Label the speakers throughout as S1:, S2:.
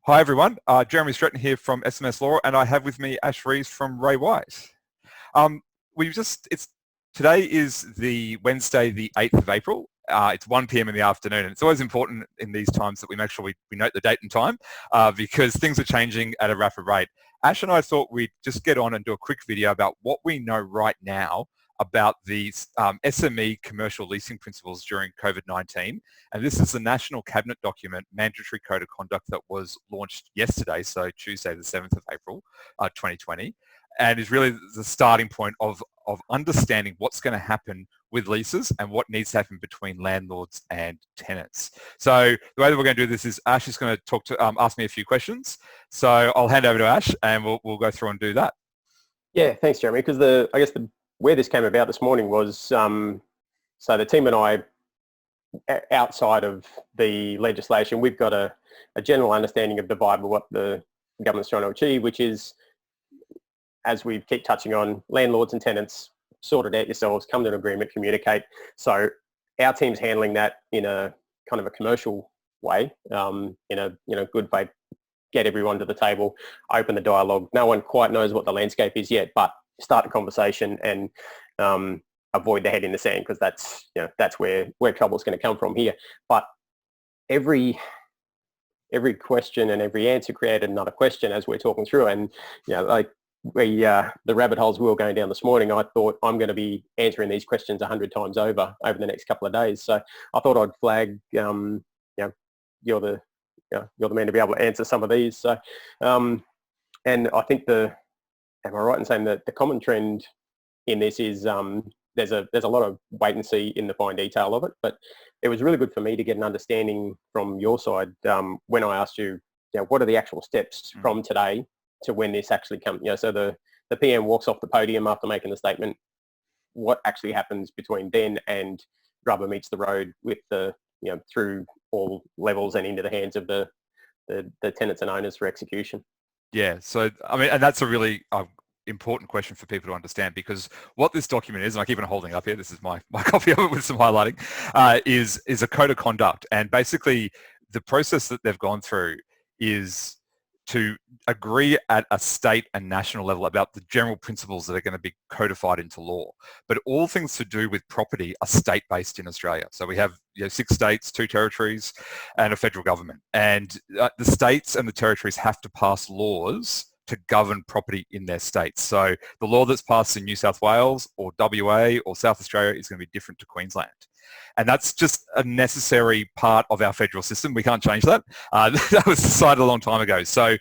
S1: Hi everyone, Jeremy Streten here from SMS Law, and I have with me Rees from Ray Wise. Um, Today is the Wednesday, the 8th of April. It's 1 p.m. in the afternoon, and it's always important in these times that we make sure we note the date and time because things are changing at a rapid rate. Ash and I thought we'd just get on and do a quick video about what we know right now about these SME commercial leasing principles during COVID-19. And this is the National Cabinet document, Mandatory Code of Conduct, that was launched yesterday, so Tuesday the 7th of April, 2020, and is really the starting point of understanding what's going to happen with leases and what needs to happen between landlords and tenants. So the way that we're going to do this is Ash is going to ask me a few questions. So I'll hand over to Ash and we'll go through and do that.
S2: Yeah, thanks, Jeremy. Because where this came about this morning was so the team and I, outside of the legislation, we've got a general understanding of the vibe of what the government's trying to achieve, which is, as we keep touching on, landlords and tenants, sort it out yourselves, come to an agreement, communicate. So our team's handling that in a kind of a commercial way, in a good way, get everyone to the table, open the dialogue. No one quite knows what the landscape is yet, but start the conversation and avoid the head in the sand, because that's where trouble's going to come from here. But every question and every answer created another question as we're talking through, and the rabbit holes we were going down this morning, I thought I'm going to be answering these questions 100 times over the next couple of days. So I thought I'd flag, you're the man to be able to answer some of these. So, and I think am I right in saying that the common trend in this is there's a lot of wait and see in the fine detail of it, but it was really good for me to get an understanding from your side when I asked you, what are the actual steps from today to when this actually comes. So the PM walks off the podium after making the statement. What actually happens between then and rubber meets the road with through all levels and into the hands of the tenants and owners for execution?
S1: Yeah, so and that's a really important question for people to understand, because what this document is, and I keep on holding up here, this is my copy of it with some highlighting, is a code of conduct. And basically the process that they've gone through is to agree at a state and national level about the general principles that are going to be codified into law. But all things to do with property are state-based in Australia. So we have 6 states, 2 territories, and a federal government. And the states and the territories have to pass laws to govern property in their states. So the law that's passed in New South Wales or WA or South Australia is going to be different to Queensland. And that's just a necessary part of our federal system. We can't change that. That was decided a long time ago. So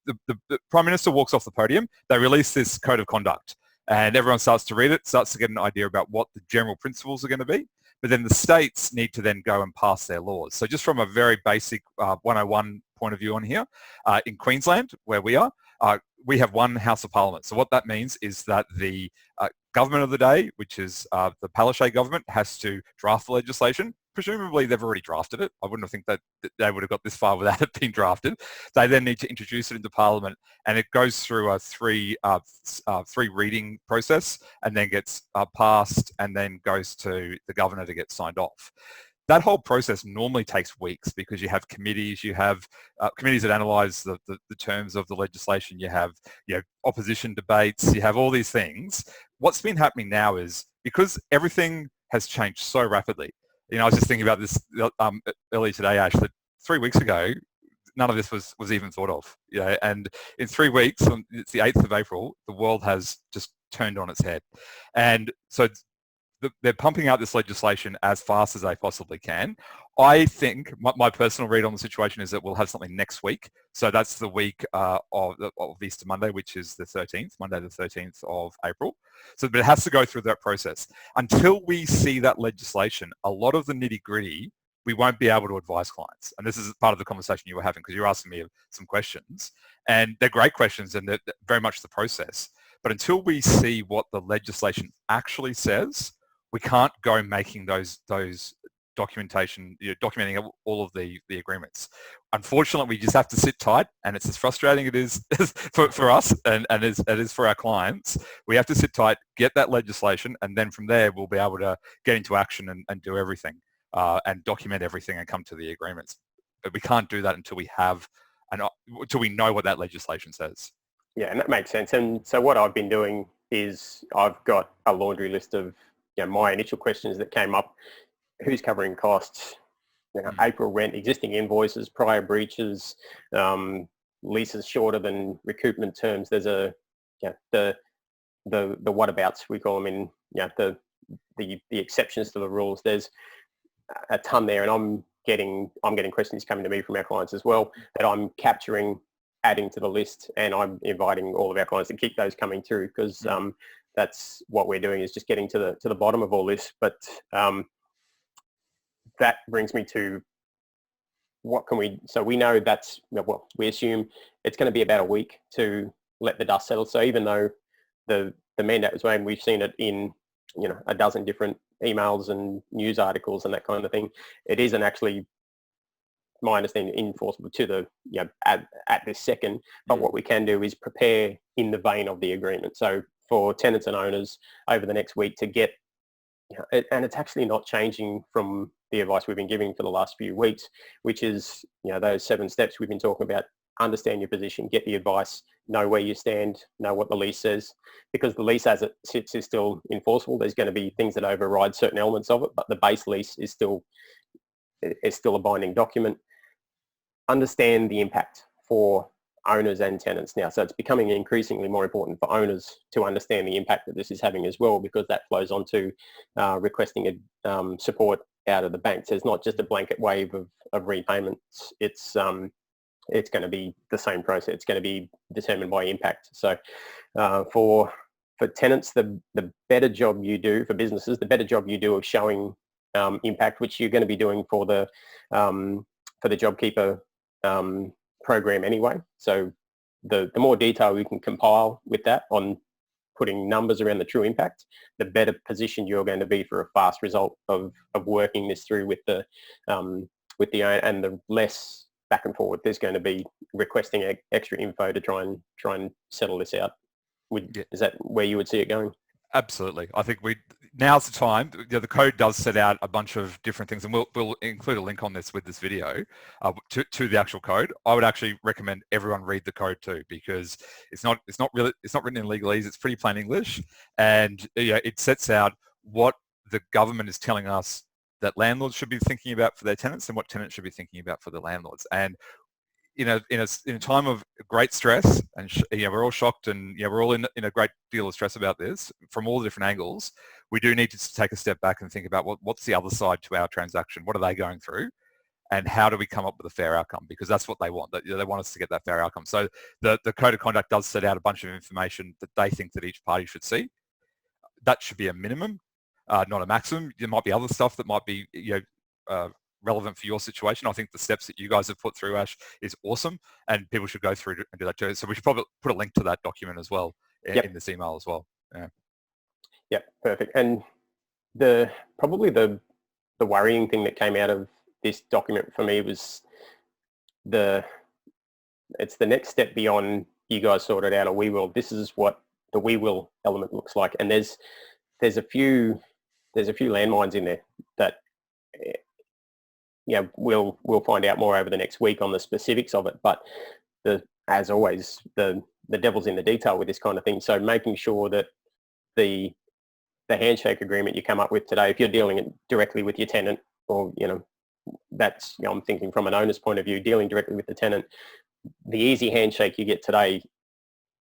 S1: the Prime Minister walks off the podium, they release this code of conduct, and everyone starts to read it, starts to get an idea about what the general principles are going to be. But then the states need to then go and pass their laws. So just from a very basic 101 point of view on here, in Queensland, where we are, we have one House of Parliament. So what that means is that the government of the day, which is the Palaszczuk government, has to draft the legislation. Presumably they've already drafted it. I wouldn't think that they would have got this far without it being drafted. They then need to introduce it into Parliament, and it goes through a three reading process, and then gets passed, and then goes to the governor to get signed off. That whole process normally takes weeks, because you have committees, committees that analyse the terms of the legislation, you have opposition debates, you have all these things. What's been happening now is, because everything has changed so rapidly, I was just thinking about this earlier today, Ash, that 3 weeks ago, none of this was even thought of. And in 3 weeks, it's the 8th of April, the world has just turned on its head. And so they're pumping out this legislation as fast as they possibly can. I think my personal read on the situation is that we'll have something next week. So that's the week of Easter Monday, which is the 13th, Monday the 13th of April. But it has to go through that process. Until we see that legislation, a lot of the nitty-gritty, we won't be able to advise clients. And this is part of the conversation you were having, because you're asking me some questions. And they're great questions, and they're very much the process. But until we see what the legislation actually says, we can't go making those documentation, documenting all of the agreements. Unfortunately, we just have to sit tight, and it's as frustrating it is for us and it is for our clients. We have to sit tight, get that legislation, and then from there we'll be able to get into action and do everything and document everything and come to the agreements. But we can't do that until we have until we know what that legislation says.
S2: Yeah, and that makes sense. And so what I've been doing is I've got a laundry list of my initial questions that came up: who's covering costs, April rent, existing invoices, prior breaches, leases shorter than recoupment terms. There's the whatabouts, we call them, in the exceptions to the rules. There's a ton there, and I'm getting questions coming to me from our clients as well that I'm capturing, adding to the list, and I'm inviting all of our clients to keep those coming through, because that's what we're doing, is just getting to the bottom of all this. But that brings me to what can we, so we know that's, well, we assume it's going to be about a week to let the dust settle. So even though the mandate was made, we've seen it in a dozen different emails and news articles and that kind of thing, it isn't actually, my understanding, enforceable to the at this second. But what we can do is prepare in the vein of the agreement. So for tenants and owners over the next week to get, and it's actually not changing from the advice we've been giving for the last few weeks, which is those 7 steps we've been talking about. Understand your position, get the advice, know where you stand, know what the lease says, because the lease as it sits is still enforceable. There's going to be things that override certain elements of it, but the base lease is still a binding document. Understand the impact for owners and tenants now. So it's becoming increasingly more important for owners to understand the impact that this is having as well, because that flows on to requesting support out of the banks. There's not just a blanket wave of repayments. It's going to be the same process. It's going to be determined by impact. So for tenants, the better job you do, for businesses, the better job you do of showing impact, which you're going to be doing for the JobKeeper program anyway. So the more detail you can compile with that on putting numbers around the true impact, the better position you're going to be for a fast result of working this through with the owner, and the less back and forward there's going to be requesting extra info to try and settle this out. Is that where you would see it going?
S1: Absolutely. I think now's the time. The code does set out a bunch of different things, and we'll include a link on this with this video to the actual code. I would actually recommend everyone read the code too, because it's not written in legalese. It's pretty plain English, and it sets out what the government is telling us that landlords should be thinking about for their tenants, and what tenants should be thinking about for the landlords. And in a time of great stress, and we're all shocked, and we're all in a great deal of stress about this from all the different angles, we do need to take a step back and think about what's the other side to our transaction. What are they going through, and how do we come up with a fair outcome? Because that's what they want. They want us to get that fair outcome. So the code of conduct does set out a bunch of information that they think that each party should see. That should be a minimum, not a maximum. There might be other stuff that might be relevant for your situation. I think the steps that you guys have put through, Ash, is awesome, and people should go through and do that too. So we should probably put a link to that document as well in this email as well.
S2: Yeah, perfect. And probably the worrying thing that came out of this document for me was it's the next step beyond you guys sorted out a we will. This is what the we will element looks like, and there's a few landmines in there that we'll find out more over the next week on the specifics of it. But as always, the devil's in the detail with this kind of thing. So making sure that the handshake agreement you come up with today, if you're dealing directly with your tenant, or that's I'm thinking from an owner's point of view, dealing directly with the tenant, the easy handshake you get today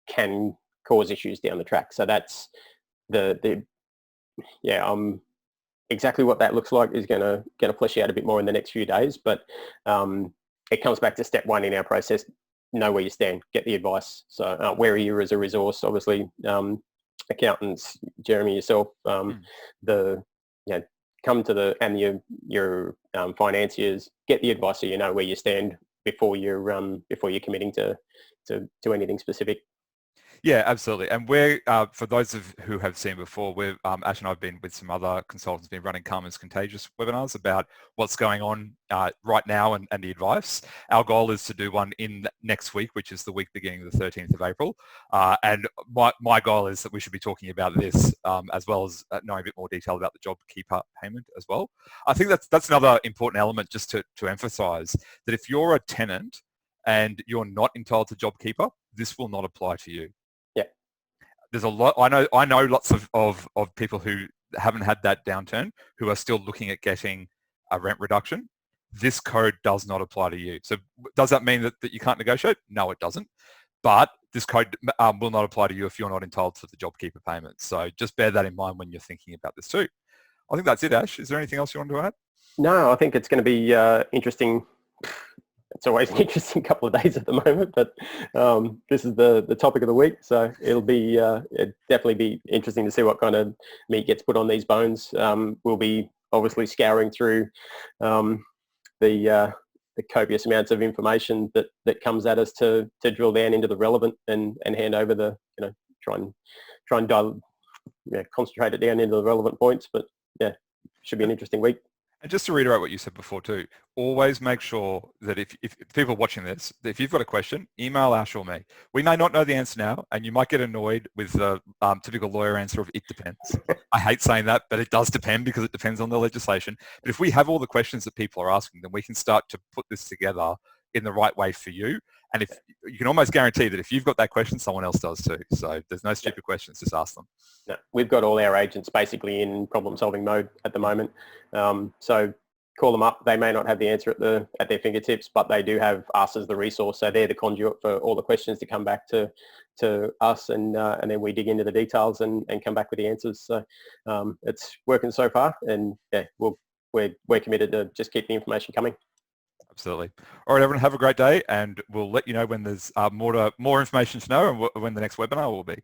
S2: can cause issues down the track. So that's exactly what that looks like is going to flesh out a bit more in the next few days. But it comes back to step 1 in our process: know where you stand, get the advice. So where are you as a resource? Obviously, accountants, Jeremy, yourself, come to your financiers, get the advice so you know where you stand before you're committing to anything specific.
S1: Yeah, absolutely. And we're, for those who have seen before, Ash and I have been with some other consultants, been running Carmen's Contagious webinars about what's going on right now and the advice. Our goal is to do one in next week, which is the week beginning the 13th of April. And my goal is that we should be talking about this as well as knowing a bit more detail about the JobKeeper payment as well. I think that's another important element just to emphasize, that if you're a tenant and you're not entitled to JobKeeper, this will not apply to you.
S2: Yeah.
S1: There's a lot, I know lots of people who haven't had that downturn who are still looking at getting a rent reduction. This code does not apply to you. So does that mean that you can't negotiate? No, it doesn't. But this code will not apply to you if you're not entitled to the JobKeeper payments. So just bear that in mind when you're thinking about this too. I think that's it, Ash. Is there anything else you want to add?
S2: No, I think it's going to be interesting. It's always an interesting couple of days at the moment, but this is the topic of the week, so it'll definitely be interesting to see what kind of meat gets put on these bones. We'll be obviously scouring through the copious amounts of information that comes at us to drill down into the relevant and hand over the, try and concentrate it down into the relevant points. But yeah, should be an interesting week.
S1: And just to reiterate what you said before too, always make sure that if people are watching this, if you've got a question, email Ash or me. We may not know the answer now, and you might get annoyed with the typical lawyer answer of it depends. I hate saying that, but it does depend because it depends on the legislation. But if we have all the questions that people are asking, then we can start to put this together in the right way for you. And if you can almost guarantee that if you've got that question, someone else does too. So there's no stupid questions, just ask them.
S2: No, we've got all our agents basically in problem-solving mode at the moment. So call them up. They may not have the answer at their fingertips, but they do have us as the resource. So they're the conduit for all the questions to come back to us, and then we dig into the details and come back with the answers. So it's working so far, and yeah, we're committed to just keep the information coming.
S1: Absolutely. All right, everyone, have a great day, and we'll let you know when there's more information to know and when the next webinar will be.